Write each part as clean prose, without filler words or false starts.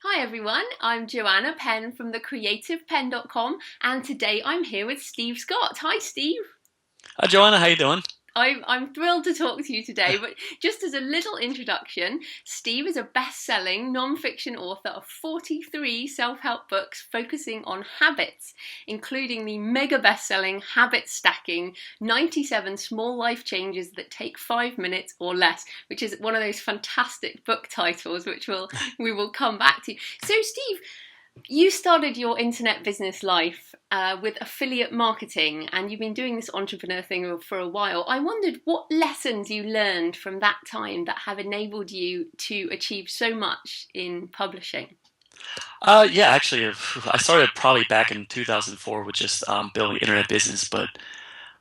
Hi everyone, I'm Joanna Penn from thecreativepenn.com and today I'm here with Steve Scott. Hi Steve. Hi Joanna, how you doing? I'm thrilled to talk to you today, but just as a little introduction, Steve is a best-selling non-fiction author of 43 self-help books focusing on habits, including the mega-bestselling Habit Stacking 97 Small Life Changes That Take 5 Minutes or Less, which is one of those fantastic book titles which we will come back to. So Steve, you started your internet business life with affiliate marketing, and you've been doing this entrepreneur thing for a while. I wondered what lessons you learned from that time that have enabled you to achieve so much in publishing. Yeah, actually, I started probably back in 2004 with just building internet business, but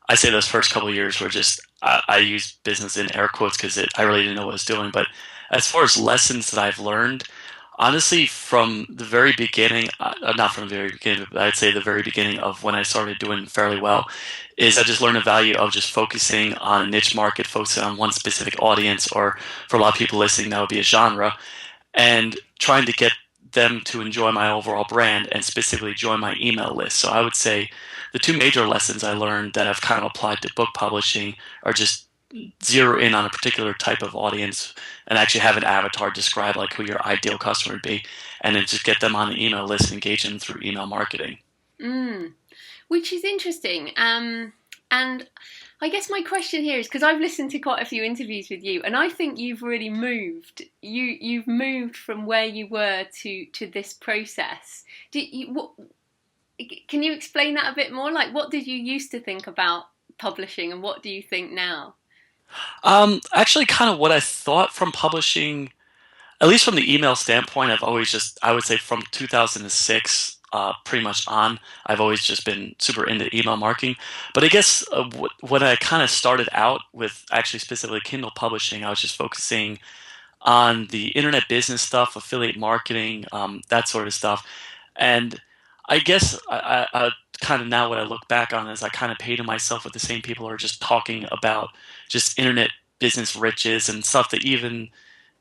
I say those first couple of years were just I used business in air quotes because I really didn't know what I was doing. But as far as lessons that I've learned, honestly, from the very beginning, not from the very beginning, but I'd say the very beginning of when I started doing fairly well, is I just learned the value of just focusing on a niche market, focusing on one specific audience, or for a lot of people listening, that would be a genre and trying to get them to enjoy my overall brand and specifically join my email list. So I would say the two major lessons I learned that I've kind of applied to book publishing are just zero in on a particular type of audience and actually have an avatar describe like who your ideal customer would be, and then just get them on the email list and engage them through email marketing. Mm, which is interesting. And I guess my question here is because I've listened to quite a few interviews with you, and I think you've really moved. You've moved from where you were to this process. What, can you explain that a bit more? Like, what did you used to think about publishing, and what do you think now? Actually, kind of what I thought from publishing, at least from the email standpoint, I've always just, I would say from 2006, pretty much on, I've always just been super into email marketing. But I guess when I kind of started out with actually specifically Kindle publishing, I was just focusing on the internet business stuff, affiliate marketing, that sort of stuff. And I guess I kind of now what I look back on is I kind of painted myself with the same people who are just talking about just internet business riches and stuff that even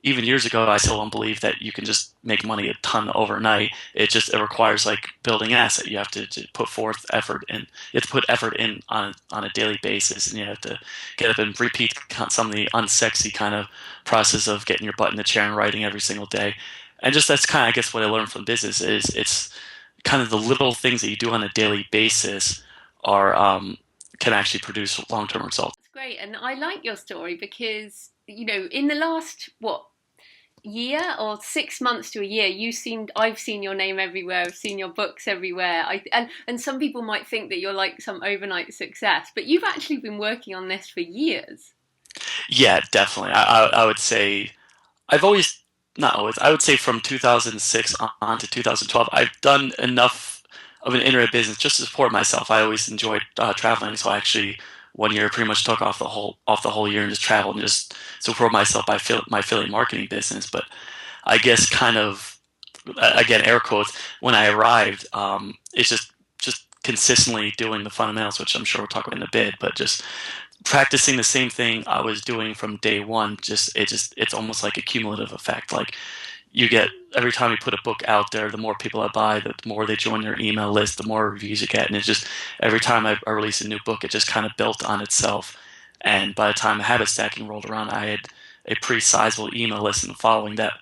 years ago, I still don't believe that you can just make money a ton overnight. It requires like building an asset. You have to put forth effort and you have to put effort in on a daily basis, and you have to get up and repeat some of the unsexy kind of process of getting your butt in the chair and writing every single day. And just that's kind of I guess what I learned from business is it's kind of the little things that you do on a daily basis are can actually produce long term results. It's great, and I like your story because in the last year or 6 months to a year, I've seen your name everywhere. I've seen your books everywhere. And some people might think that you're like some overnight success, but you've actually been working on this for years. Yeah, definitely. I would say I've always, not always, I would say from 2006 on to 2012, I've done enough of an internet business just to support myself. I always enjoyed traveling, so I actually one year pretty much took off the whole year and just traveled and just support myself by my affiliate marketing business. But I guess kind of again air quotes when I arrived, it's just consistently doing the fundamentals, which I'm sure we'll talk about in a bit, but just practicing the same thing I was doing from day one. It's almost like a cumulative effect. Like you get every time you put a book out there, the more people that buy, the more they join your email list, the more reviews you get, and it's just every time I release a new book, it just kind of built on itself. And by the time habit stacking rolled around, I had a pretty sizable email list and following that.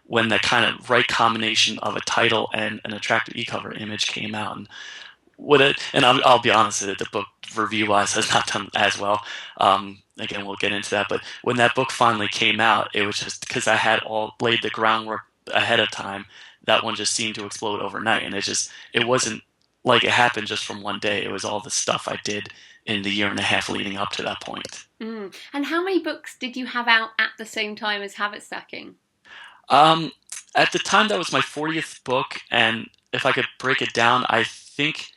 When the kind of right combination of a title and an attractive e-cover image came out, and would it? And I'll be honest with it, the book review wise has not done as well. Again, we'll get into that. But when that book finally came out, it was just because I had all laid the groundwork ahead of time. That one just seemed to explode overnight, and it wasn't like it happened just from one day. It was all the stuff I did in the year and a half leading up to that point. And how many books did you have out at the same time as Habit Stacking? Um, at the time, that was my 40th book, and if I could break it down, I think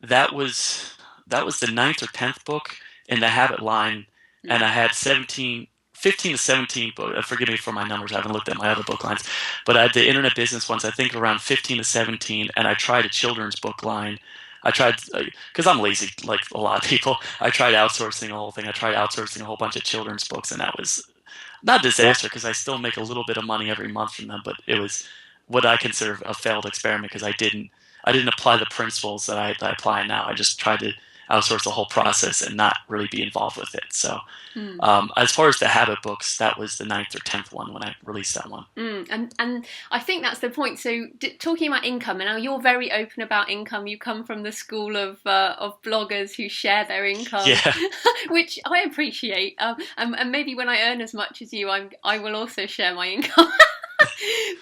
that was that was the ninth or 10th book in the Habit line, and I had 15 to 17 books. Forgive me for my numbers; I haven't looked at my other book lines, but I had the internet business ones. I think around 15 to 17, and I tried a children's book line. I tried because I'm lazy, like a lot of people. I tried outsourcing the whole thing. I tried outsourcing a whole bunch of children's books, and that was not a disaster because I still make a little bit of money every month from them, but it was what I consider a failed experiment because I didn't apply the principles that I apply now. I just tried to outsource the whole process and not really be involved with it. So Mm. as far as the habit books, that was the ninth or 10th one when I released that one. And I think that's the point. So talking about income, and now you're very open about income. You come from the school of bloggers who share their income, Yeah. which I appreciate. And maybe when I earn as much as you, I will also share my income.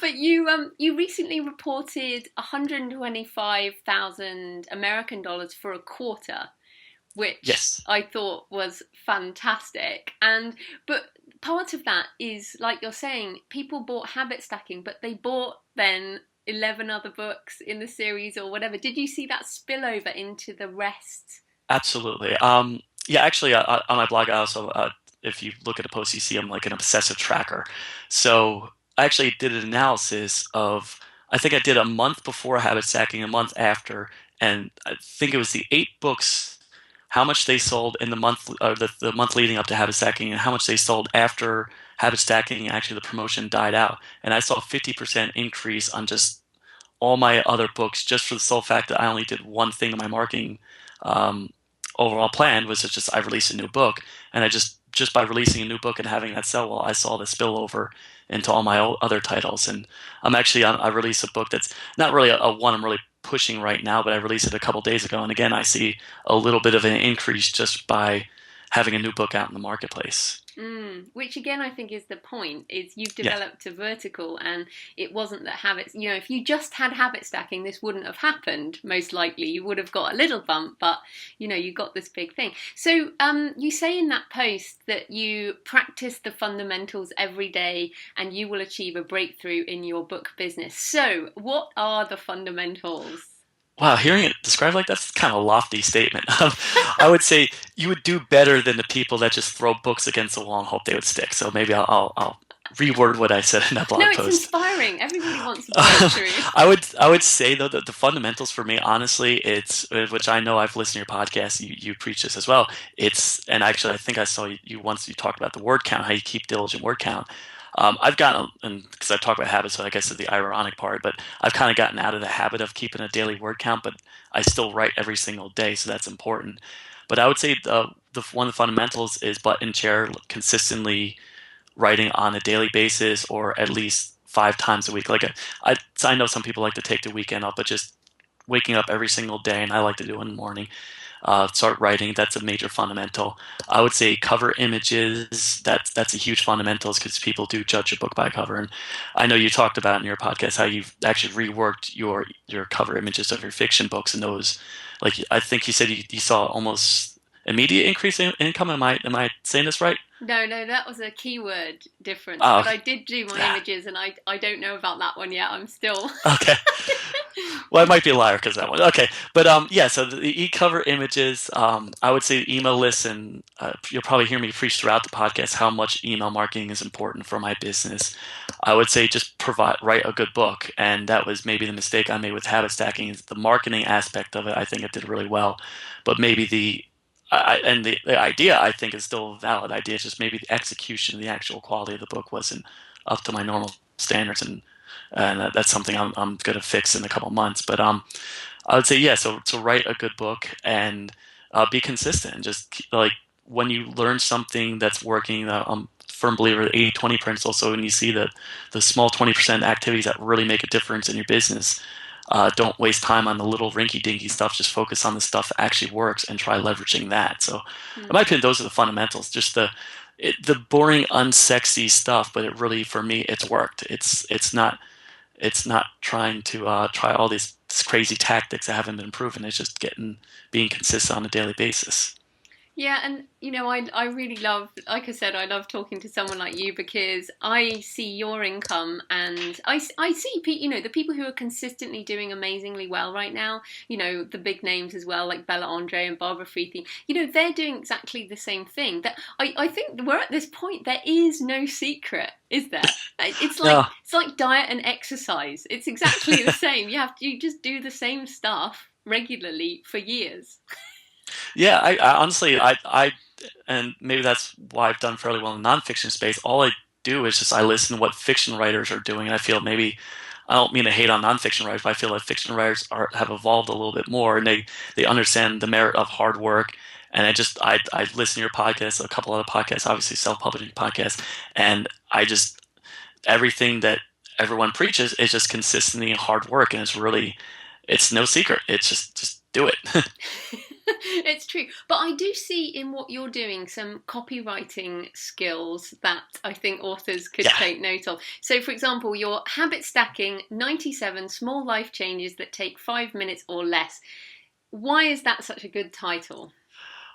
But you recently reported 125,000 American dollars for a quarter, which Yes. I thought was fantastic. But part of that is, like you're saying, people bought habit stacking, but they bought then 11 other books in the series or whatever. Did you see that spill over into the rest? Absolutely. Yeah, actually, on my blog, I also, if you look at a post, you see I'm like an obsessive tracker. So I actually did an analysis of, I think I did a month before habit stacking, a month after, and I think it was the 8 books, how much they sold in the month, the month leading up to habit stacking, and how much they sold after habit stacking. Actually, the promotion died out, and I saw a 50% increase on just all my other books just for the sole fact that I only did one thing in my marketing um, overall plan was just I released a new book, and I just by releasing a new book and having that sell well, I saw the spillover into all my other titles. And I released a book that's not really a one I'm really pushing right now, but I released it a couple days ago, and again I see a little bit of an increase just by having a new book out in the marketplace. Which again, I think is the point, is you've Yeah. developed a vertical, and it wasn't that habits, if you just had habit stacking, this wouldn't have happened, most likely. You would have got a little bump, but, you got this big thing. So you say in that post that you practice the fundamentals every day and you will achieve a breakthrough in your book business. So what are the fundamentals? Wow, hearing it described like that's kind of a lofty statement. I would say you would do better than the people that just throw books against the wall and hope they would stick. So maybe I'll reword what I said in that No, blog it's post. inspiring. Everybody wants a breakthrough. I would say though that the fundamentals for me, honestly, it's which I know I've listened to your podcast. You preach this as well. It's and actually I think I saw you once. You talked about the word count, how you keep diligent word count. I've gotten, and because I talk about habits, so I guess is the ironic part, but I've kind of gotten out of the habit of keeping a daily word count, but I still write every single day, so that's important. But I would say the one of the fundamentals is butt in chair, consistently writing on a daily basis or at least 5 times a week. I know some people like to take the weekend off, but just waking up every single day, and I like to do it in the morning, start writing. That's a major fundamental. I would say cover images. That's a huge fundamental because people do judge a book by cover. And I know you talked about in your podcast how you've actually reworked your cover images of your fiction books, and those, like I think you said you saw almost immediate increase in income. Am I saying this right? No, that was a keyword difference. Oh, But I did do my images, and I don't know about that one yet. I'm still. okay. Well, I might be a liar because that one. Okay, but yeah. So the e-cover images, I would say email lists, and you'll probably hear me preach throughout the podcast how much email marketing is important for my business. I would say just write a good book, and that was maybe the mistake I made with habit stacking. Is the marketing aspect of it. I think it did really well, but maybe the idea I think is still a valid idea. It's just maybe the execution, the actual quality of the book wasn't up to my normal standards, and that's something I'm going to fix in a couple months. But I would say yeah. So to write a good book and be consistent, and just like when you learn something that's working, I'm a firm believer of the 80-20 principle. So when you see the small 20% activities that really make a difference in your business, don't waste time on the little rinky-dinky stuff. Just focus on the stuff that actually works and try leveraging that. So, in my opinion, those are the fundamentals. Just the boring, unsexy stuff, but it really, for me, it's worked. It's not trying to try all these crazy tactics that haven't been proven. It's just being consistent on a daily basis. Yeah, and I really love, like I said, I love talking to someone like you because I see your income, and I see, the people who are consistently doing amazingly well right now, the big names as well, like Bella Andre and Barbara Freethy, they're doing exactly the same thing. That I think we're at this point, there is no secret, is there? It's like, No. it's like diet and exercise. It's exactly the same. You just do the same stuff regularly for years. Yeah, I honestly, and maybe that's why I've done fairly well in the nonfiction space. All I do is just I listen to what fiction writers are doing, and I feel maybe I don't mean to hate on nonfiction writers, but I feel like fiction writers have evolved a little bit more, and they understand the merit of hard work. And I listen to your podcast, a couple other podcasts, obviously self-publishing podcasts, and I just everything that everyone preaches is just consistency and hard work, and it's no secret. It's just do it. It's true. But I do see in what you're doing some copywriting skills that I think authors could Yeah. take note of. So, for example, your habit stacking 97 small life changes that take 5 minutes or less. Why is that such a good title?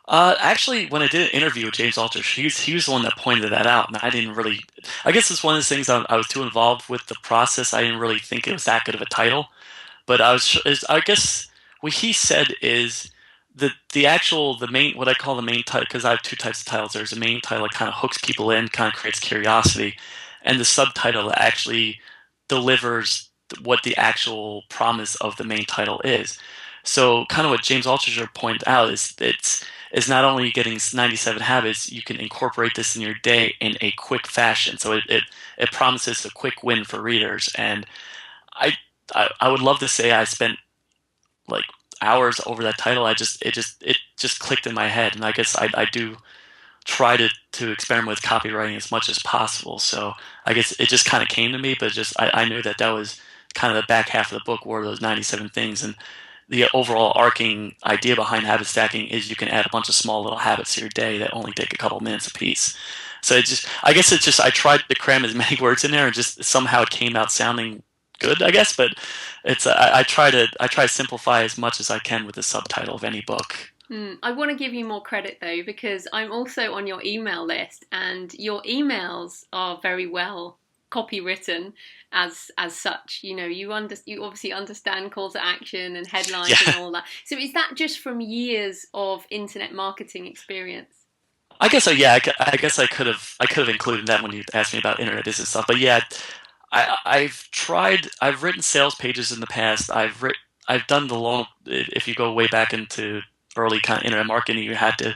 Actually, when I did an interview with James Altucher, he was the one that pointed that out, and I didn't really. I guess it's one of those things I was too involved with the process. I didn't really think it was that good of a title. But I guess what he said is the main what I call the main title, because I have two types of titles. There's a main title that kind of hooks people in, kind of creates curiosity, and the subtitle that actually delivers what the actual promise of the main title is. So kind of what James Altucher pointed out is it's not only getting 97 habits, you can incorporate this in your day in a quick fashion. So it promises a quick win for readers, and I I would love to say I spent like hours over that title. It just clicked in my head, and I guess I do try to experiment with copywriting as much as possible. So I guess it just kind of came to me, but just I knew that was kind of the back half of the book were those 97 things, and the overall arcing idea behind habit stacking is you can add a bunch of small little habits to your day that only take a couple minutes apiece. So I guess it's just I tried to cram as many words in there, and just somehow it came out sounding good, I guess. But I try to simplify as much as I can with the subtitle of any book. I want to give you more credit though, because I'm also on your email list, and your emails are very well copywritten as such. You know, you obviously understand call to action and headlines and Yeah. all that. So is that just from years of internet marketing experience? I guess yeah. I guess I could have included that when you asked me about internet business stuff. But yeah, I've tried. I've written sales pages in the past. I've done the long. If you go way back into early kind of internet marketing, you had to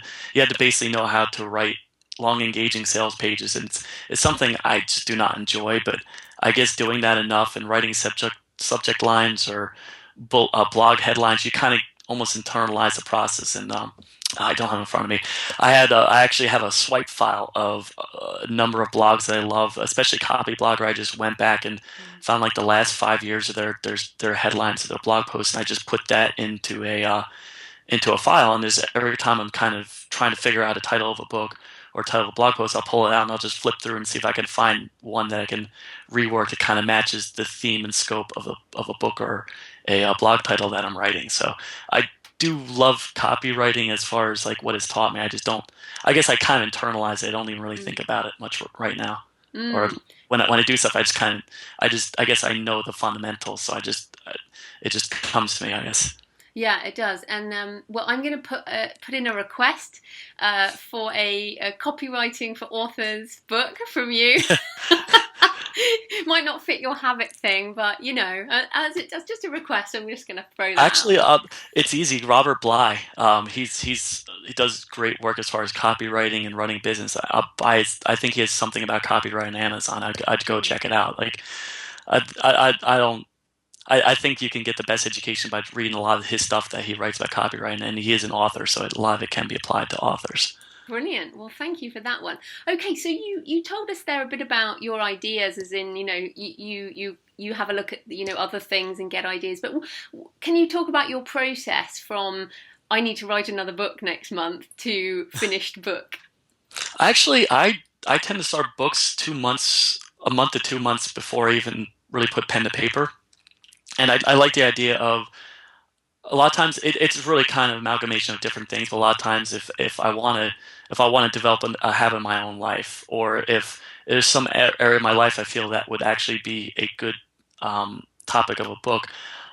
basically know how to write long, engaging sales pages, and it's something I just do not enjoy. But I guess doing that enough and writing subject lines or blog headlines, you kind of almost internalize the process. And I don't have it in front of me. I actually have a swipe file of a number of blogs that I love, especially Copy Blogger. I just went back and found like the last 5 years of their headlines of their blog posts, and I just put that into a file. And there's every time I'm kind of trying to figure out a title of a book or title of a blog post, I'll pull it out and I'll just flip through and see if I can find one that I can rework that kind of matches the theme and scope of a book or a blog title that I'm writing. So I do love copywriting as far as like what it's taught me. I just don't. I guess I kind of internalize it. I don't even really think about it much right now. Or Mm. when I do stuff, I guess I know the fundamentals. So it just comes to me, I guess. Yeah, it does. And well, I'm going to put in a request for a copywriting for authors book from you. Might not fit your habit thing, but you know, as just a request, I'm just going to throw that out. Actually, it's easy. Robert Bly, he does great work as far as copywriting and running business. I think he has something about copyright on Amazon. I'd go check it out. Like, I don't. I think you can get the best education by reading a lot of his stuff that he writes about copyright, and he is an author, so a lot of it can be applied to authors. Brilliant. Well, thank you for that one. Okay, so you told us there a bit about your ideas, as in, you know, you have a look at, you know, other things and get ideas. But can you talk about your process from I need to write another book next month to finished book? Actually, I tend to start books a month to 2 months before I even really put pen to paper, and I like the idea of a lot of times it's really kind of amalgamation of different things. But a lot of times, if I want to develop a habit in my own life, or if there's some area of my life I feel that would actually be a good topic of a book,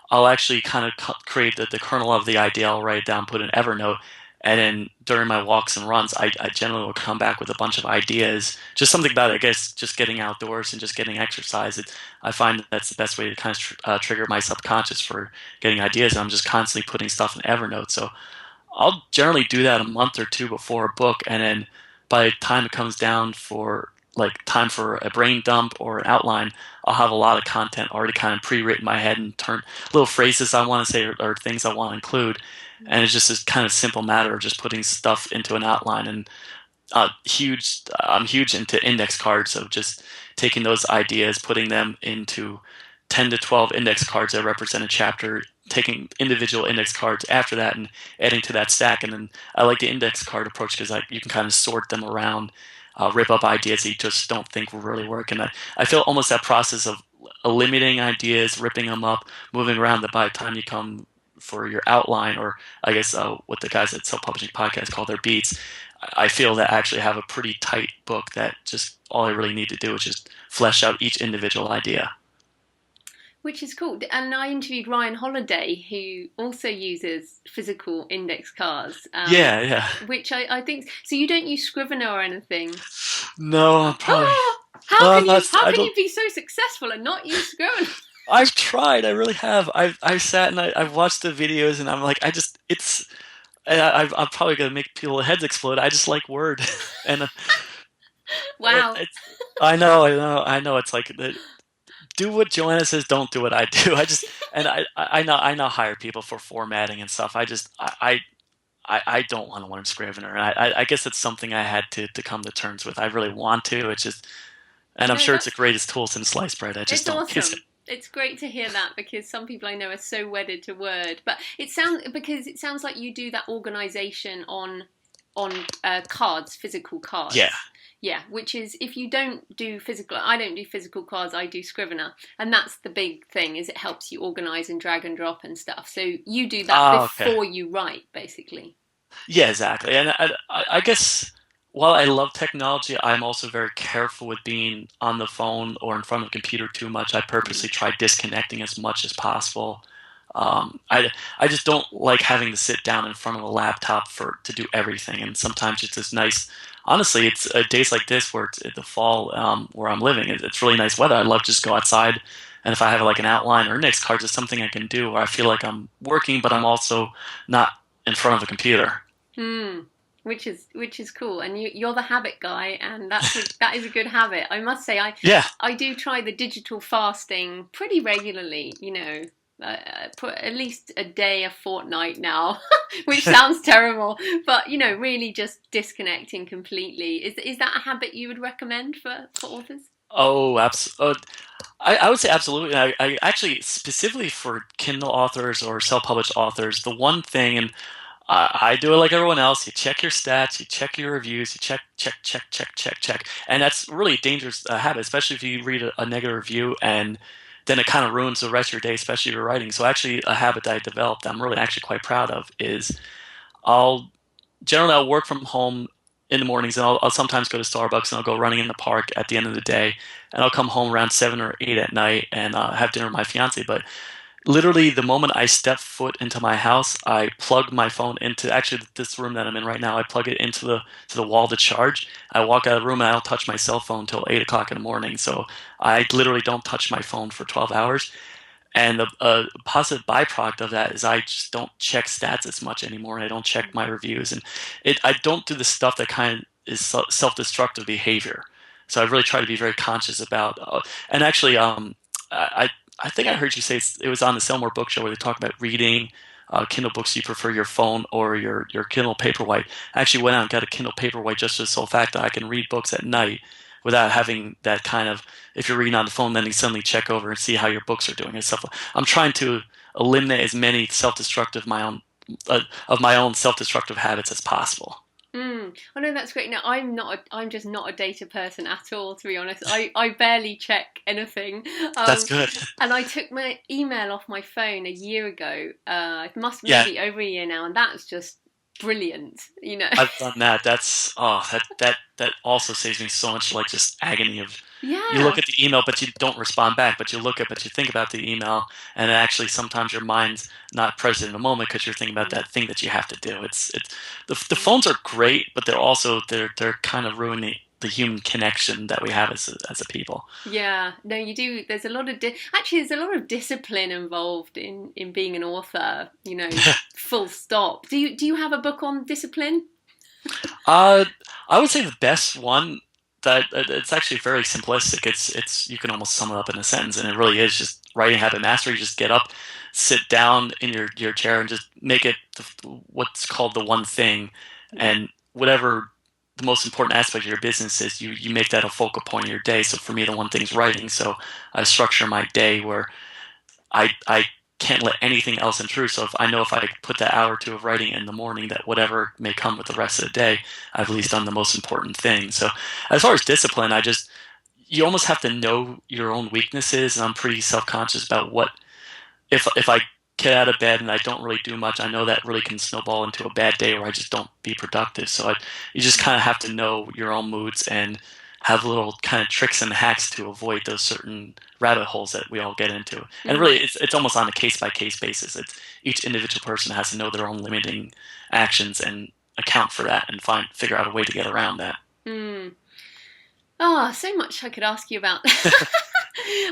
I'll actually kind of create the kernel of the idea. I'll write it down, put it in Evernote, and then during my walks and runs, I generally will come back with a bunch of ideas. Just something about it, I guess, just getting outdoors and just getting exercise. I find that that's the best way to kind of trigger my subconscious for getting ideas. I'm just constantly putting stuff in Evernote. So I'll generally do that a month or two before a book, and then by the time it comes down for like time for a brain dump or an outline, I'll have a lot of content already kind of pre-written in my head and turn little phrases I want to say or things I want to include. And it's just this kind of simple matter of just putting stuff into an outline. And I'm huge into index cards of just taking those ideas, putting them into 10 to 12 index cards that represent a chapter, taking individual index cards after that and adding to that stack. And then I like the index card approach because you can kind of sort them around, rip up ideas that you just don't think will really work. And I feel almost that process of eliminating ideas, ripping them up, moving around, that by the time you come for your outline, or I guess what the guys at Self Publishing Podcast call their beats, I feel that I actually have a pretty tight book that just all I really need to do is just flesh out each individual idea. Which is cool. And I interviewed Ryan Holiday, who also uses physical index cards. Yeah. Which I think... So you don't use Scrivener or anything? No, probably... How can you be so successful and not use Scrivener? I've tried. I really have. I've sat and I've watched the videos, and I'm like, I'm probably gonna make people's heads explode. I just like Word, and wow. I know. It's like do what Joanna says, don't do what I do. I now hire people for formatting and stuff. I don't want to learn Scrivener. I guess it's something I had to come to terms with. I really want to. It's just, and I'm sure it's the greatest tool since sliced bread. I just don't use it. It's great to hear that, because some people I know are so wedded to Word. But it sounds like you do that organisation on cards, physical cards. Yeah, which is, if you don't do physical, I don't do physical cards, I do Scrivener. And that's the big thing, is it helps you organise and drag and drop and stuff. So you do that before you write, basically. Yeah, exactly. And I guess while I love technology, I'm also very careful with being on the phone or in front of a computer too much. I purposely try disconnecting as much as possible. I just don't like having to sit down in front of a laptop to do everything. And sometimes it's just nice. Honestly, it's days like this where it's the fall where I'm living. It's really nice weather. I love to just go outside. And if I have like an outline or index cards, it's something I can do where I feel like I'm working, but I'm also not in front of a computer. Which is cool, and you're the habit guy, and that is a good habit. I must say, I do try the digital fasting pretty regularly. Put at least a day a fortnight now, which sounds terrible, but really just disconnecting completely. Is that a habit you would recommend for authors? Oh, absolutely. I would say absolutely. I actually, specifically for Kindle authors or self-published authors, the one thing, and I do it like everyone else. You check your stats, you check your reviews, you check. And that's really a dangerous habit, especially if you read a negative review and then it kind of ruins the rest of your day, especially if you're writing. So actually a habit that I developed that I'm really actually quite proud of is I'll work from home in the mornings, and I'll sometimes go to Starbucks, and I'll go running in the park at the end of the day, and I'll come home around 7 or 8 at night and have dinner with my fiance. But literally, the moment I step foot into my house, I plug my phone into this room that I'm in right now. I plug it into the wall to charge. I walk out of the room and I don't touch my cell phone until 8 o'clock in the morning. So I literally don't touch my phone for 12 hours. And the positive byproduct of that is I just don't check stats as much anymore. I don't check my reviews, and I don't do the stuff that kind of is self-destructive behavior. So I really try to be very conscious about. And actually, I think I heard you say it was on the Sell More Book Show where they talk about reading Kindle books. You prefer your phone or your Kindle Paperwhite. I actually went out and got a Kindle Paperwhite just for the sole fact that I can read books at night without having that kind of, if you're reading on the phone, then you suddenly check over and see how your books are doing and stuff. I'm trying to eliminate as many of my own self-destructive habits as possible. Oh no, that's great. Now I'm just not a data person at all, to be honest. I barely check anything. That's good. And I took my email off my phone a year ago. It must be over a year now, and that's just brilliant. I've done that. That's that also saves me so much just agony of. Yeah. You look at the email, but you don't respond back. But you think about the email, and actually sometimes your mind's not present in the moment because you're thinking about that thing that you have to do. The phones are great, but they're kind of ruining the human connection that we have as a people. Yeah, no, you do. There's a lot of there's a lot of discipline involved in being an author. Full stop. Do you have a book on discipline? I would say the best one that it's actually very simplistic. It's you can almost sum it up in a sentence, and it really is just writing habit mastery. You just get up, sit down in your chair, and just make it what's called the one thing, and whatever the most important aspect of your business is, you make that a focal point of your day. So for me, the one thing is writing. So I structure my day where I can't let anything else intrude. So if I know if I put that hour or two of writing in the morning, that whatever may come with the rest of the day, I've at least done the most important thing. So as far as discipline, you almost have to know your own weaknesses, and I'm pretty self-conscious about what if I get out of bed and I don't really do much, I know that really can snowball into a bad day where I just don't be productive. So you just kind of have to know your own moods and have little kind of tricks and hacks to avoid those certain rabbit holes that we all get into. And really, it's almost on a case by case basis. It's each individual person has to know their own limiting actions and account for that and figure out a way to get around that. Oh, so much I could ask you about.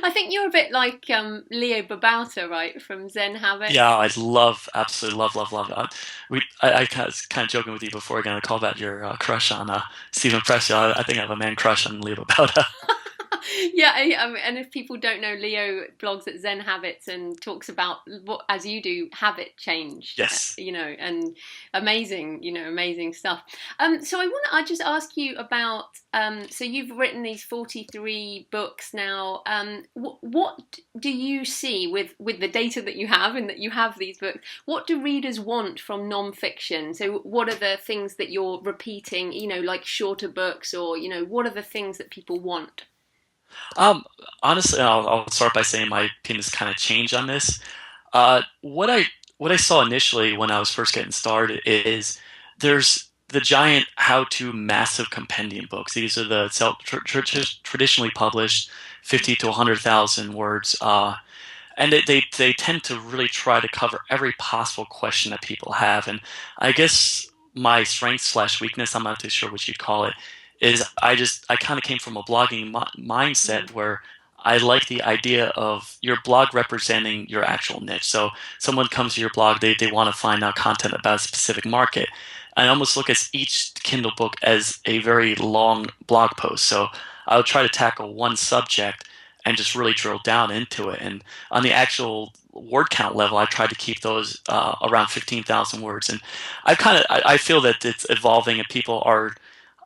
I think you're a bit like Leo Babauta, right, from Zen Habits? Yeah, absolutely love. I was kind of joking with you before I got a call about your crush on Stephen Pressfield. I think I have a man crush on Leo Babauta. Yeah, and if people don't know, Leo blogs at Zen Habits and talks about what, as you do, habit change. Yes. And amazing stuff. So I just ask you about, so you've written these 43 books now. What do you see with the data that you have and that you have these books? What do readers want from nonfiction? So what are the things that you're repeating, like shorter books, or, what are the things that people want? Honestly, I'll start by saying my opinion has kind of changed on this. What I saw initially when I was first getting started is there's the giant how-to massive compendium books. These are the traditionally published 50 to 100,000 words, and they tend to really try to cover every possible question that people have. And I guess my strength slash weakness, I'm not too sure what you'd call it, is I kind of came from a blogging mindset where I like the idea of your blog representing your actual niche. So someone comes to your blog, they want to find out content about a specific market. I almost look at each Kindle book as a very long blog post. So I would try to tackle one subject and just really drill down into it. And on the actual word count level, I try to keep those around 15,000 words. And I feel that it's evolving, and people are,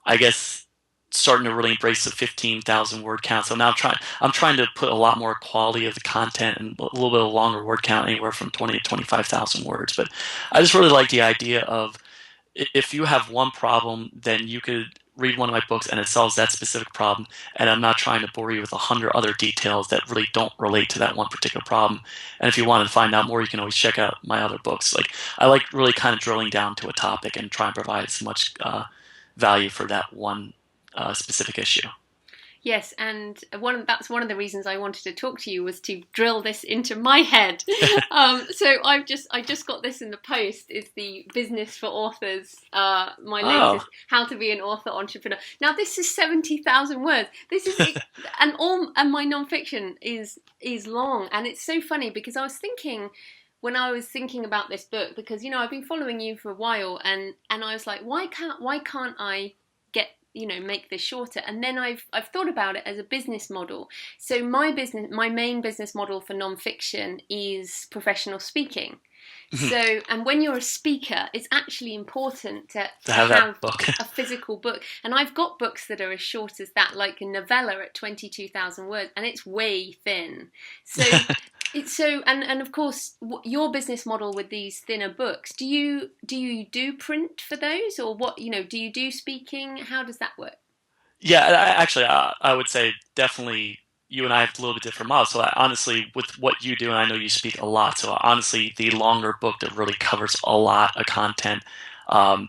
I guess, starting to really embrace the 15,000 word count. So now I'm trying to put a lot more quality of the content and a little bit of longer word count, anywhere from 20 to 25,000 words. But I just really like the idea of, if you have one problem, then you could read one of my books and it solves that specific problem. And I'm not trying to bore you with 100 other details that really don't relate to that one particular problem. And if you want to find out more, you can always check out my other books. Like, I like really kind of drilling down to a topic and try and provide as much value for that one specific issue. Yes, and that's one of the reasons I wanted to talk to you, was to drill this into my head. So I just got this in the post. It's the Business for Authors, my latest, How to Be an Author Entrepreneur. Now this is 70,000 words. This is and my nonfiction is long, and it's so funny because I was thinking, when I was thinking about this book, because I've been following you for a while, and I was like, why can't I get make this shorter? And then I've thought about it as a business model. So my main business model for nonfiction is professional speaking. So, and when you're a speaker, it's actually important to have a physical book. And I've got books that are as short as that, like a novella at 22,000 words, and it's way thin. So, and of course, your business model with these thinner books, do you do print for those, or what? Do you do speaking? How does that work? Yeah, I would say definitely you and I have a little bit different models. So honestly, with what you do, and I know you speak a lot, so honestly, the longer book that really covers a lot of content,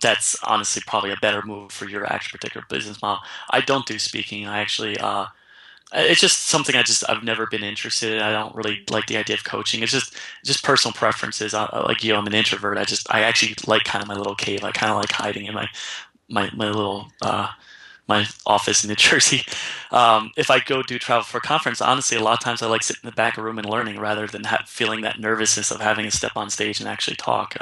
that's honestly probably a better move for your actual particular business model. I don't do speaking. I actually, it's just something I've never been interested in. I don't really like the idea of coaching. It's just personal preferences. Like you, I'm an introvert. I actually like kind of my little cave. I kind of like hiding in my little my office in New Jersey. If I go do travel for a conference, honestly, a lot of times I like sitting in the back of a room and learning rather than feeling that nervousness of having to step on stage and actually talk.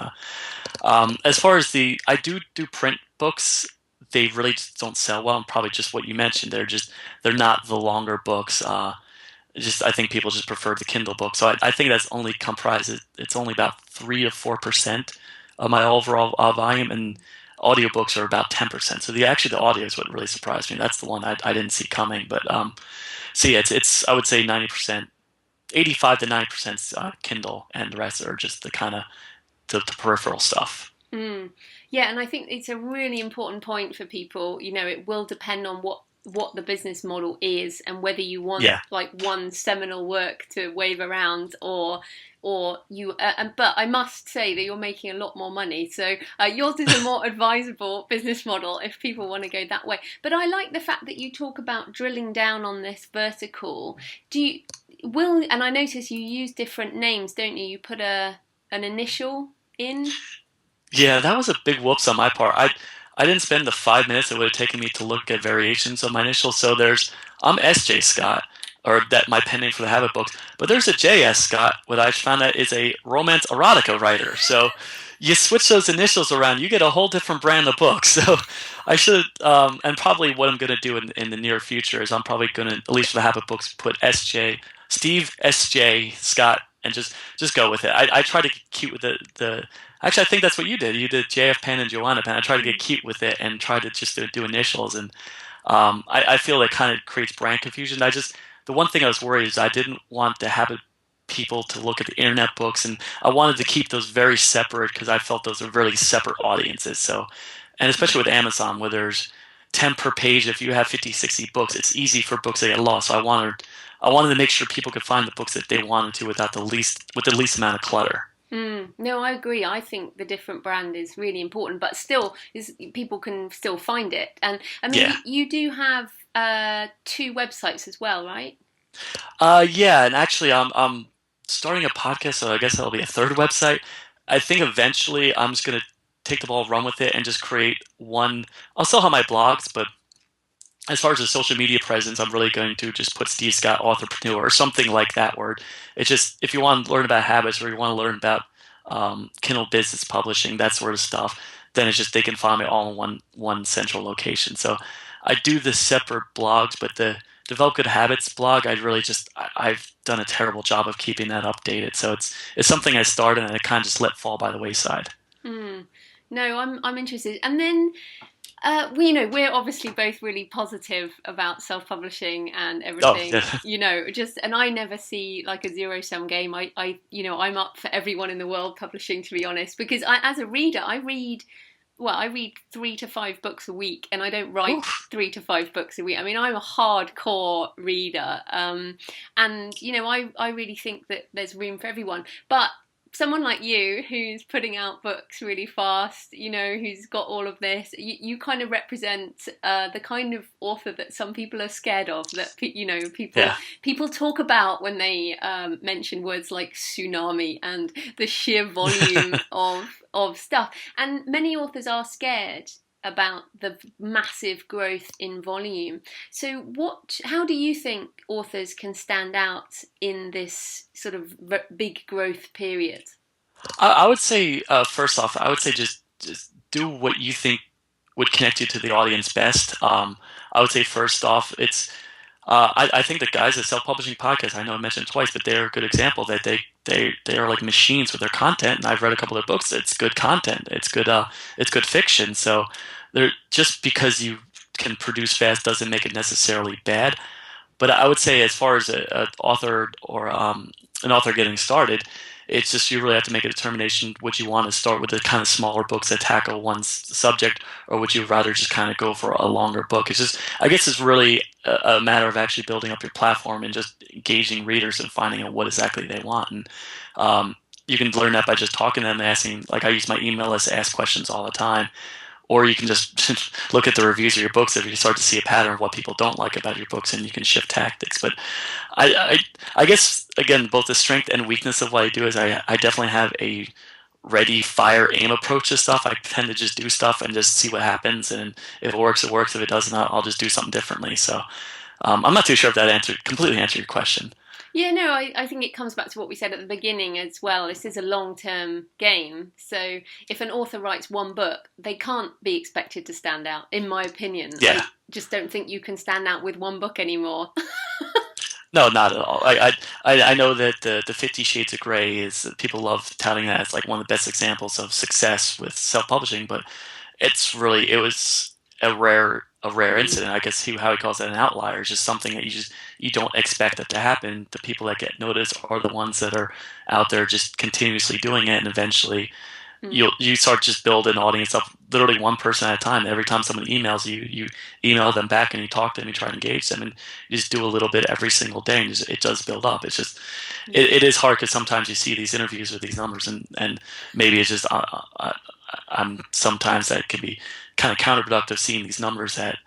As far as I do print books. they really just don't sell well, and probably just what you mentioned. They're not the longer books. I think people just prefer the Kindle book. So I think that's only comprised. It's only about 3 to 4% of my overall volume, and audiobooks are about 10%. So the audio is what really surprised me. That's the one I didn't see coming. But so yeah, it's I would say 90%, 85 to 90% Kindle, and the rest are just the kind of the peripheral stuff. Mm. Yeah, and I think it's a really important point for people. It will depend on what the business model is, and whether you want Yeah. like one seminal work to wave around, or you. But I must say that you're making a lot more money, so yours is a more advisable business model if people want to go that way. But I like the fact that you talk about drilling down on this vertical. And I notice you use different names, don't you? You put an initial in. Yeah, that was a big whoops on my part. I didn't spend the 5 minutes it would have taken me to look at variations of my initials. So I'm S.J. Scott, or that my pen name for the Habit books. But there's a J.S. Scott, what I found out is a romance erotica writer. So you switch those initials around, you get a whole different brand of books. So I should, and probably what I'm going to do in the near future is I'm probably going to, at least for the Habit books, put Steve S.J. Scott, and just go with it. I try to get cute with the Actually, I think that's what you did. You did JF Penn and Joanna Penn. I tried to get cute with it and try to just do initials. And I feel it kind of creates brand confusion. The one thing I was worried is I didn't want to have people to look at the internet books, and I wanted to keep those very separate because I felt those are really separate audiences. So, and especially with Amazon, where there's 10 per page, if you have 50, 60 books, it's easy for books to get lost. So I wanted to make sure people could find the books that they wanted to with the least amount of clutter. No, I agree. I think the different brand is really important, but still, people can still find it. And I mean, Yeah. you do have 2 websites as well, right? Yeah, and actually, I'm starting a podcast, so I guess that'll be a third website. I think eventually I'm just gonna take the ball, run with it, and just create one. I'll still have my blogs, but as far as the social media presence, I'm really going to just put Steve Scott Authorpreneur or something like that. Word. It's just if you want to learn about habits or you want to learn about Kindle business publishing, that sort of stuff, then it's just they can find me all in one central location. So I do the separate blogs, but the Develop Good Habits blog, I've done a terrible job of keeping that updated. So it's something I started and it kind of just let fall by the wayside. No, I'm interested. And then we're obviously both really positive about self-publishing and everything. Oh, yeah. And I never see like a zero-sum game. I'm up for everyone in the world publishing, to be honest, because as a reader, I read 3 to 5 books a week, and I don't write Oof. 3 to 5 books a week. I mean, I'm a hardcore reader, and I really think that there's room for everyone. But someone like you, who's putting out books really fast, who's got all of this, you kind of represent the kind of author that some people are scared of. That people talk about when they mention words like tsunami and the sheer volume of stuff. And many authors are scared about the massive growth in volume. So how do you think authors can stand out in this sort of big growth period? I would say first off, I would say just do what you think would connect you to the audience best. I would say first off, I think the guys at self-publishing podcasts, I know I mentioned it twice, but they're a good example that they are like machines with their content. And I've read a couple of their books. It's good content. It's good fiction. So just because you can produce fast doesn't make it necessarily bad. But I would say as far as an author or an author getting started, it's just you really have to make a determination. Would you want to start with the kind of smaller books that tackle one subject, or would you rather just kind of go for a longer book? I guess it's really a matter of actually building up your platform and just engaging readers and finding out what exactly they want. And you can learn that by just talking to them and asking. Like I use my email list to ask questions all the time. Or you can just look at the reviews of your books if you start to see a pattern of what people don't like about your books, and you can shift tactics. But I guess, again, both the strength and weakness of what I do is I definitely have a ready, fire, aim approach to stuff. I tend to just do stuff and just see what happens. And if it works, it works. If it doesn't, I'll just do something differently. So I'm not too sure if that completely answered your question. Yeah, no, I think it comes back to what we said at the beginning as well. This is a long-term game. So if an author writes one book, they can't be expected to stand out, in my opinion. Yeah. I just don't think you can stand out with one book anymore. No, not at all. I know that the 50 Shades of Grey is people love touting that as like one of the best examples of success with self-publishing, but it was a rare Mm, incident. I guess how he calls it an outlier. It's just something that you don't expect that to happen. The people that get noticed are the ones that are out there just continuously doing it, and eventually mm, you start just build an audience up literally one person at a time. Every time someone emails you, you email them back and you talk to them, you try to engage them, and you just do a little bit every single day, and it does build up. It's just yeah. it is hard because sometimes you see these interviews with these numbers, and maybe it's just I'm sometimes that can be kind of counterproductive seeing these numbers that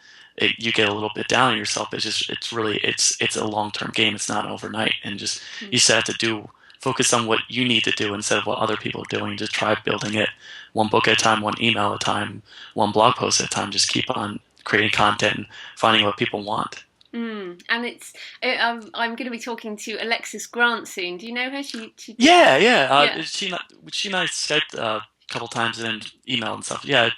you get a little bit down on yourself. It's a long term game. It's not overnight, and just you Mm. just have to focus on what you need to do instead of what other people are doing. Just try building it one book at a time, one email at a time, one blog post at a time. Just keep on creating content and finding what people want. And I'm going to be talking to Alexis Grant soon. Do you know her? She did. Yeah, yeah. Yeah, She and I Skyped a couple times and then email and stuff. Yeah,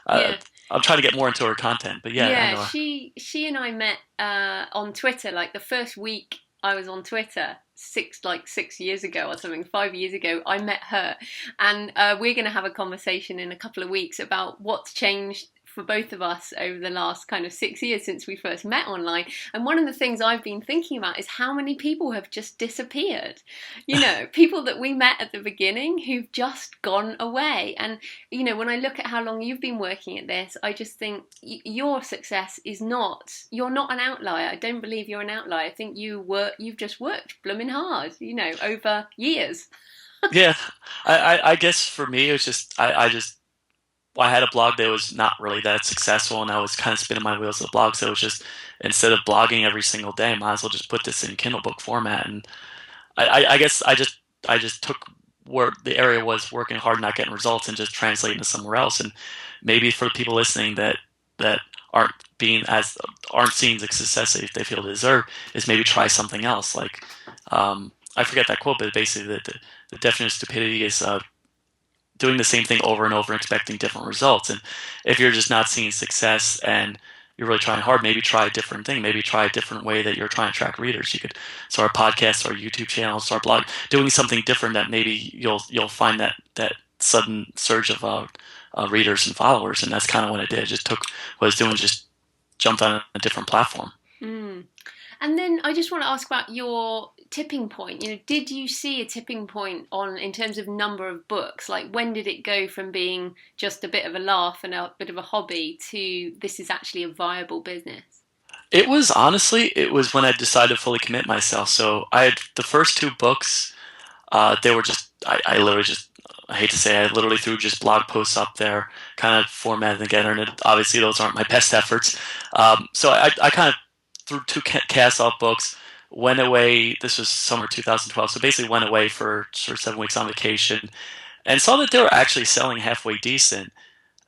uh, yeah. I'm trying to get more into her content, but yeah, I Yeah, know her. she and I met on Twitter. Like the first week I was on Twitter, 6 years ago or something, 5 years ago, I met her, and we're going to have a conversation in a couple of weeks about what's changed for both of us over the last kind of 6 years since we first met online. And one of the things I've been thinking about is how many people have just disappeared. You know, people that we met at the beginning who've just gone away. And when I look at how long you've been working at this, I just think your success is not, you're not an outlier. I don't believe you're an outlier. I think you've just worked blooming hard, over years. Yeah, I guess for me it was just I had a blog that was not really that successful, and I was kind of spinning my wheels with the blog. So it was just instead of blogging every single day, I might as well just put this in Kindle book format. And I guess I just took where the area was working hard, not getting results, and just translating to somewhere else. And maybe for the people listening that aren't being as aren't seeing the success that they feel they deserve, is maybe try something else. Like I forget that quote, but basically the definition of stupidity is doing the same thing over and over and expecting different results. And if you're just not seeing success and you're really trying hard, maybe try a different thing. Maybe try a different way that you're trying to attract readers. You could start a podcast, start a YouTube channel, start a blog, doing something different that maybe you'll find that sudden surge of readers and followers. And that's kind of what I did. I just took what I was doing, just jumped on a different platform. Mm. And then I just want to ask about your tipping point. Did you see a tipping point in terms of number of books? Like when did it go from being just a bit of a laugh and a bit of a hobby to this is actually a viable business? It was when I decided to fully commit myself. So I had the first two books. They were just I literally just I hate to say I literally threw just blog posts up there, kind of formatted together, and obviously those aren't my best efforts. So I kind of threw two cast off books, went away. This was summer 2012, so basically went away for sort of 7 weeks on vacation, and saw that they were actually selling halfway decent.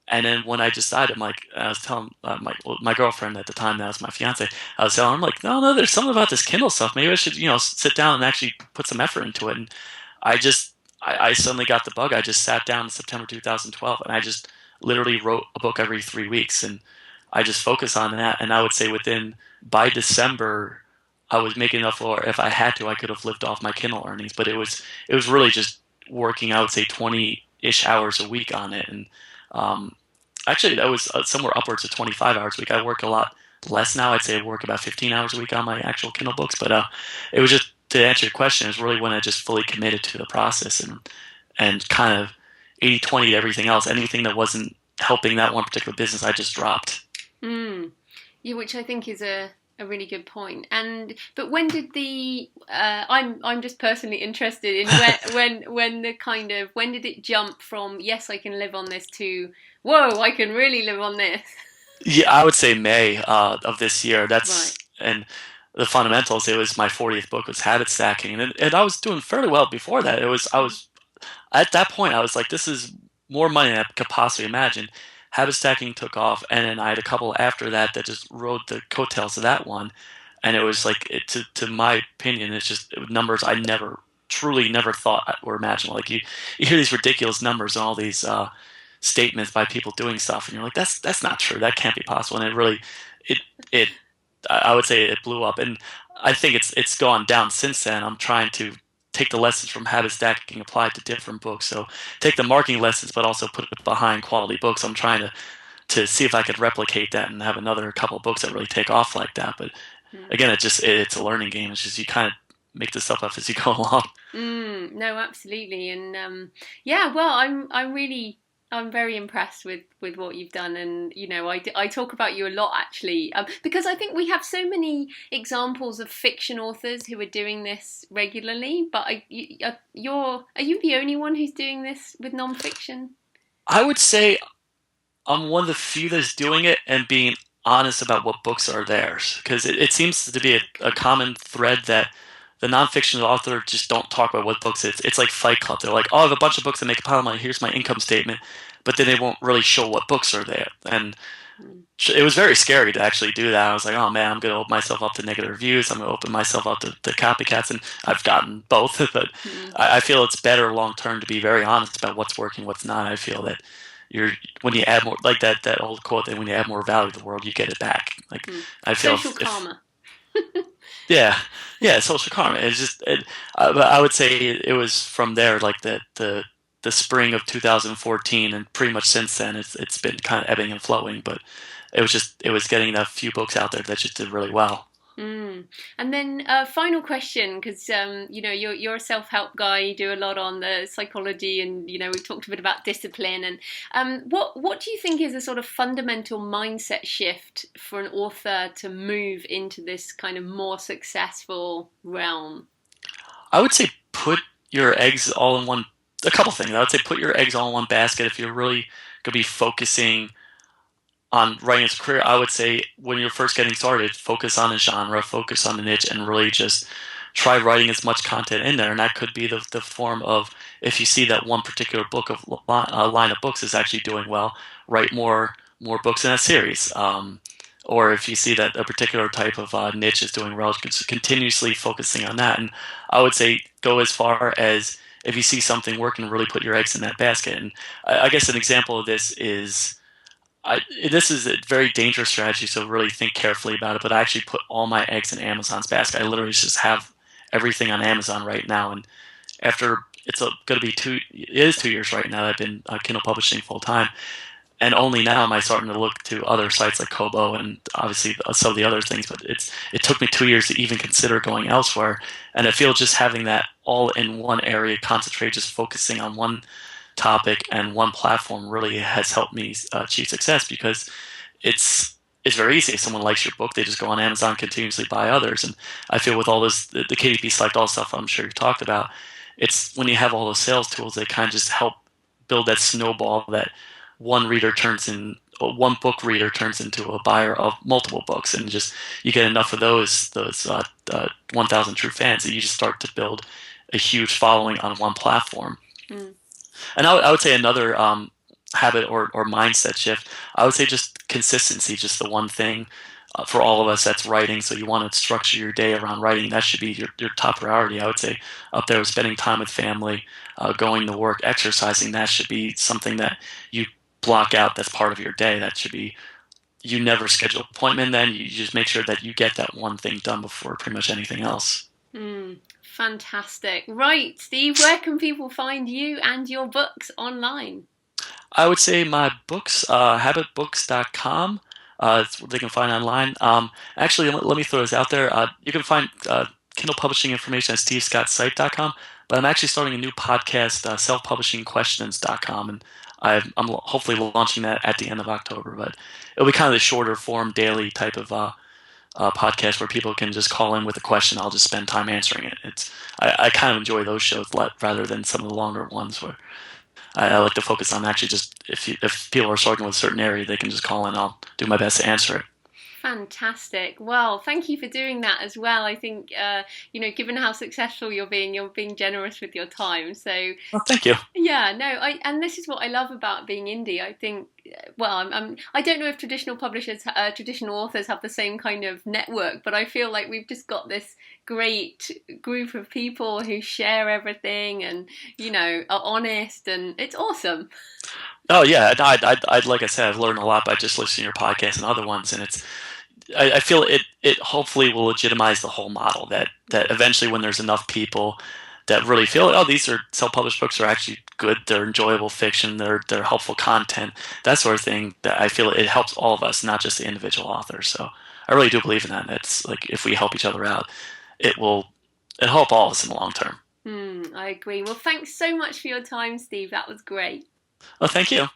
And then when I decided, I was telling my girlfriend at the time, that was my fiance, I was telling her, I'm like, no, there's something about this Kindle stuff. Maybe I should, sit down and actually put some effort into it. And I just, I suddenly got the bug. I just sat down in September 2012 and I just literally wrote a book every 3 weeks. And I just focused on that. And I would say by December, I was making enough, or if I had to, I could have lived off my Kindle earnings. But it was really just working, I would say 20-ish hours a week on it. And actually, that was somewhere upwards of 25 hours a week. I work a lot less now. I'd say I work about 15 hours a week on my actual Kindle books. But it was just, to answer your question, is really when I just fully committed to the process and kind of 80/20 to everything else. Anything that wasn't helping that one particular business, I just dropped. Mm. Yeah, which I think is a really good point. But when did I'm just personally interested in when did it jump from yes I can live on this to whoa I can really live on this? Yeah, I would say May of this year. Right. And the fundamentals. It was my 40th book was habit stacking, and I was doing fairly well before that. I was at that point I was like, this is more money than I could possibly imagine. Habit stacking took off, and then I had a couple after that just rode the coattails of that one, and it was like to my opinion, it's just numbers I truly never thought were imaginable. Like you hear these ridiculous numbers and all these statements by people doing stuff, and you're like, that's not true. That can't be possible. And it really, it it I would say it blew up, and I think it's gone down since then. I'm trying to take the lessons from habit stacking, apply it to different books. So take the marketing lessons, but also put it behind quality books. I'm trying to see if I could replicate that and have another couple of books that really take off like that. But again, it's a learning game. It's just you kind of make this stuff up as you go along. No, absolutely, and yeah. Well, I'm very impressed with what you've done, and I talk about you a lot actually, because I think we have so many examples of fiction authors who are doing this regularly. But are you the only one who's doing this with nonfiction? I would say I'm one of the few that's doing it and being honest about what books are theirs, because it seems to be a common thread that the nonfiction author just don't talk about what books it's like Fight Club. They're like, oh, I have a bunch of books that make a pile of money. Here's my income statement, but then they won't really show what books are there. And it was very scary to actually do that. I was like, oh man, I'm going to open myself up to negative reviews. I'm going to open myself up to copycats, and I've gotten both. But I feel it's better long term to be very honest about what's working, what's not. I feel that when you add more, like that old quote, that when you add more value to the world, you get it back. Like I feel social karma. Yeah, yeah, social karma. But I would say it was from there, like the spring of 2014, and pretty much since then, it's been kind of ebbing and flowing. But it was getting a few books out there that just did really well. And then final question, because you're a self-help guy. You do a lot on the psychology, and we've talked a bit about discipline. And what do you think is a sort of fundamental mindset shift for an author to move into this kind of more successful realm? I would say put your eggs all in one. A couple things. I would say put your eggs all in one basket. If you're really going to be focusing on writing as a career, I would say when you're first getting started, focus on a genre, focus on a niche, and really just try writing as much content in there. And that could be the form of, if you see that one particular book of line of books is actually doing well, write more books in that series. Or if you see that a particular type of niche is doing well, continuously focusing on that. And I would say go as far as, if you see something working, really put your eggs in that basket. And I guess an example of this is, this is a very dangerous strategy, so really think carefully about it. But I actually put all my eggs in Amazon's basket. I literally just have everything on Amazon right now. And after going to be it is 2 years right now that I've been Kindle publishing full time. And only now am I starting to look to other sites like Kobo and obviously some of the other things. But it took me 2 years to even consider going elsewhere. And I feel just having that all in one area, concentrate, just focusing on one topic and one platform really has helped me achieve success, because it's very easy. If someone likes your book, they just go on Amazon, continuously buy others. And I feel with all this, the KDP Select All stuff I'm sure you've talked about, it's when you have all those sales tools, they kind of just help build that snowball that one book reader turns into a buyer of multiple books, and just you get enough of those 1,000 true fans that you just start to build a huge following on one platform. And I would say another habit or mindset shift, I would say just consistency, just the one thing for all of us that's writing. So you want to structure your day around writing. That should be your top priority. I would say up there with spending time with family, going to work, exercising. That should be something that you block out, that's part of your day. That should be, you never schedule an appointment then. You just make sure that you get that one thing done before pretty much anything else. Fantastic. Right, Steve, where can people find you and your books online? I would say my books, habitbooks.com. It's what they can find online. Actually, let me throw this out there. You can find Kindle publishing information at stevescottsite.com, but I'm actually starting a new podcast, selfpublishingquestions.com, and I'm hopefully launching that at the end of October. But it'll be kind of the shorter form, daily type of podcast where people can just call in with a question. I'll just spend time answering it. I kind of enjoy those shows rather than some of the longer ones where I like to focus on actually just if people are struggling with a certain area, they can just call in. I'll do my best to answer it. Fantastic. Well, thank you for doing that as well. I think, given how successful you're being generous with your time. So, Well, thank you. yeah, no, and this is what I love about being indie. I think, well, I don't know if traditional publishers, traditional authors have the same kind of network, but I feel like we've just got this great group of people who share everything and, are honest, and it's awesome. Oh yeah, like I said, I've learned a lot by just listening to your podcast and other ones, and I feel it hopefully will legitimize the whole model that eventually when there's enough people that really feel oh these are self-published books are actually good, they're enjoyable fiction, they're helpful content, that sort of thing, that I feel it helps all of us, not just the individual authors. So I really do believe in that. It's like if we help each other out, it'll help all of us in the long term. I agree. Well, thanks so much for your time, Steve. That was great. Well, thank you.